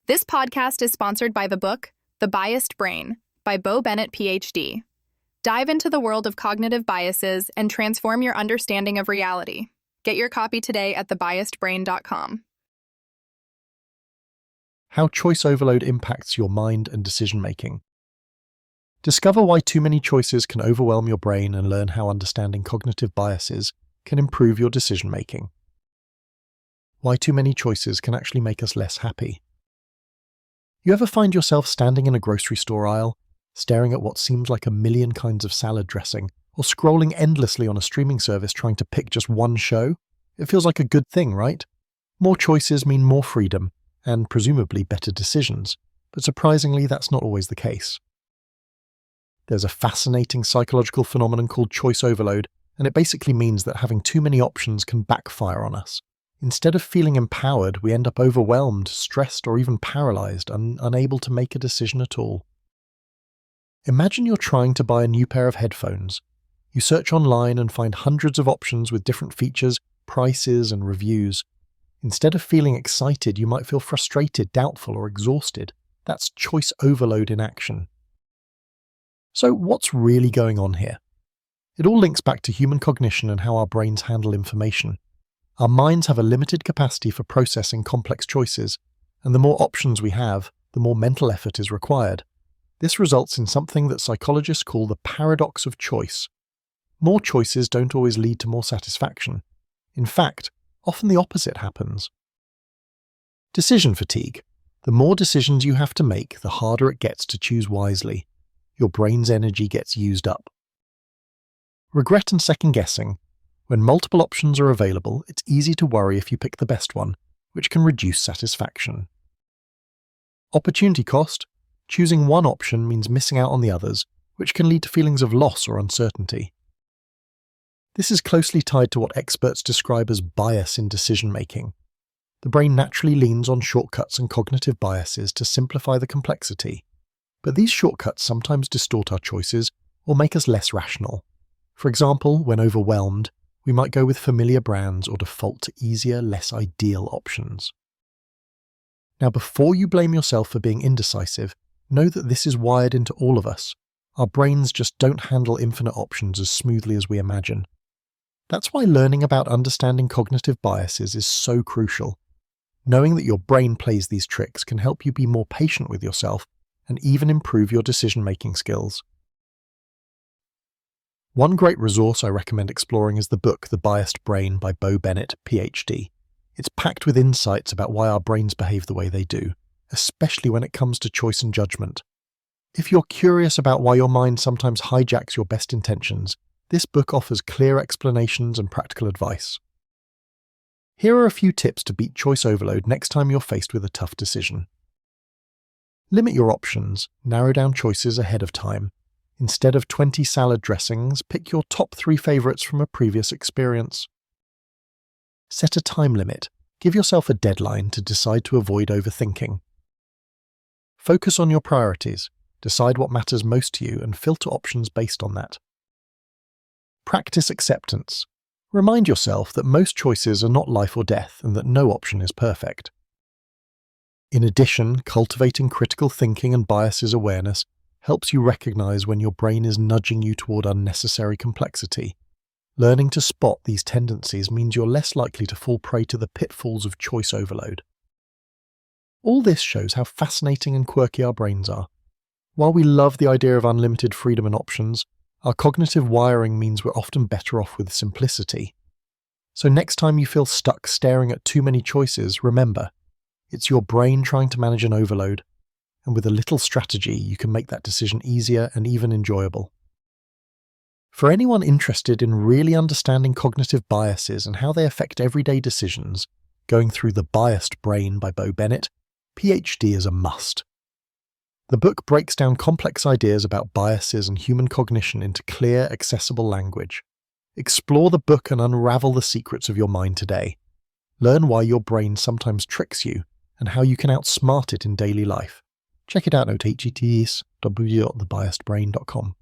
This podcast is sponsored by the book, The Biased Brain, by Bo Bennett, PhD. Dive into the world of cognitive biases and transform your understanding of reality. Get your copy today at thebiasedbrain.com. How choice overload impacts your mind and decision-making. Discover why too many choices can overwhelm your brain and learn how understanding cognitive biases can improve your decision-making. Why too many choices can actually make us less happy. You ever find yourself standing in a grocery store aisle, staring at what seems like a million kinds of salad dressing, or scrolling endlessly on a streaming service trying to pick just one show? It feels like a good thing, right? More choices mean more freedom, and presumably better decisions, but surprisingly that's not always the case. There's a fascinating psychological phenomenon called choice overload, and it basically means that having too many options can backfire on us. Instead of feeling empowered, we end up overwhelmed, stressed, or even paralyzed, unable to make a decision at all. Imagine you're trying to buy a new pair of headphones. You search online and find hundreds of options with different features, prices, and reviews. Instead of feeling excited, you might feel frustrated, doubtful, or exhausted. That's choice overload in action. So what's really going on here? It all links back to human cognition and how our brains handle information. Our minds have a limited capacity for processing complex choices, and the more options we have, the more mental effort is required. This results in something that psychologists call the paradox of choice. More choices don't always lead to more satisfaction. In fact, often the opposite happens. Decision fatigue. The more decisions you have to make, the harder it gets to choose wisely. Your brain's energy gets used up. Regret and second-guessing. When multiple options are available, it's easy to worry if you pick the best one, which can reduce satisfaction. Opportunity cost. Choosing one option means missing out on the others, which can lead to feelings of loss or uncertainty. This is closely tied to what experts describe as bias in decision-making. The brain naturally leans on shortcuts and cognitive biases to simplify the complexity. But these shortcuts sometimes distort our choices or make us less rational. For example, when overwhelmed, we might go with familiar brands or default to easier, less ideal options. Now, before you blame yourself for being indecisive, know that this is wired into all of us. Our brains just don't handle infinite options as smoothly as we imagine. That's why learning about understanding cognitive biases is so crucial. Knowing that your brain plays these tricks can help you be more patient with yourself and even improve your decision-making skills. One great resource I recommend exploring is the book The Biased Brain by Bo Bennett, PhD. It's packed with insights about why our brains behave the way they do, especially when it comes to choice and judgment. If you're curious about why your mind sometimes hijacks your best intentions, this book offers clear explanations and practical advice. Here are a few tips to beat choice overload next time you're faced with a tough decision. Limit your options, narrow down choices ahead of time. Instead of 20 salad dressings, pick your top 3 favorites from a previous experience. Set a time limit. Give yourself a deadline to decide to avoid overthinking. Focus on your priorities. Decide what matters most to you and filter options based on that. Practice acceptance. Remind yourself that most choices are not life or death and that no option is perfect. In addition, cultivating critical thinking and biases awareness helps you recognize when your brain is nudging you toward unnecessary complexity. Learning to spot these tendencies means you're less likely to fall prey to the pitfalls of choice overload. All this shows how fascinating and quirky our brains are. While we love the idea of unlimited freedom and options, our cognitive wiring means we're often better off with simplicity. So next time you feel stuck staring at too many choices, remember, it's your brain trying to manage an overload, and with a little strategy you can make that decision easier and even enjoyable. For anyone interested in really understanding cognitive biases and how they affect everyday decisions, going through The Biased Brain by Bo Bennett, PhD is a must. The book breaks down complex ideas about biases and human cognition into clear, accessible language. Explore the book and unravel the secrets of your mind today. Learn why your brain sometimes tricks you and how you can outsmart it in daily life. Check it out at https://www.thebiasedbrain.com.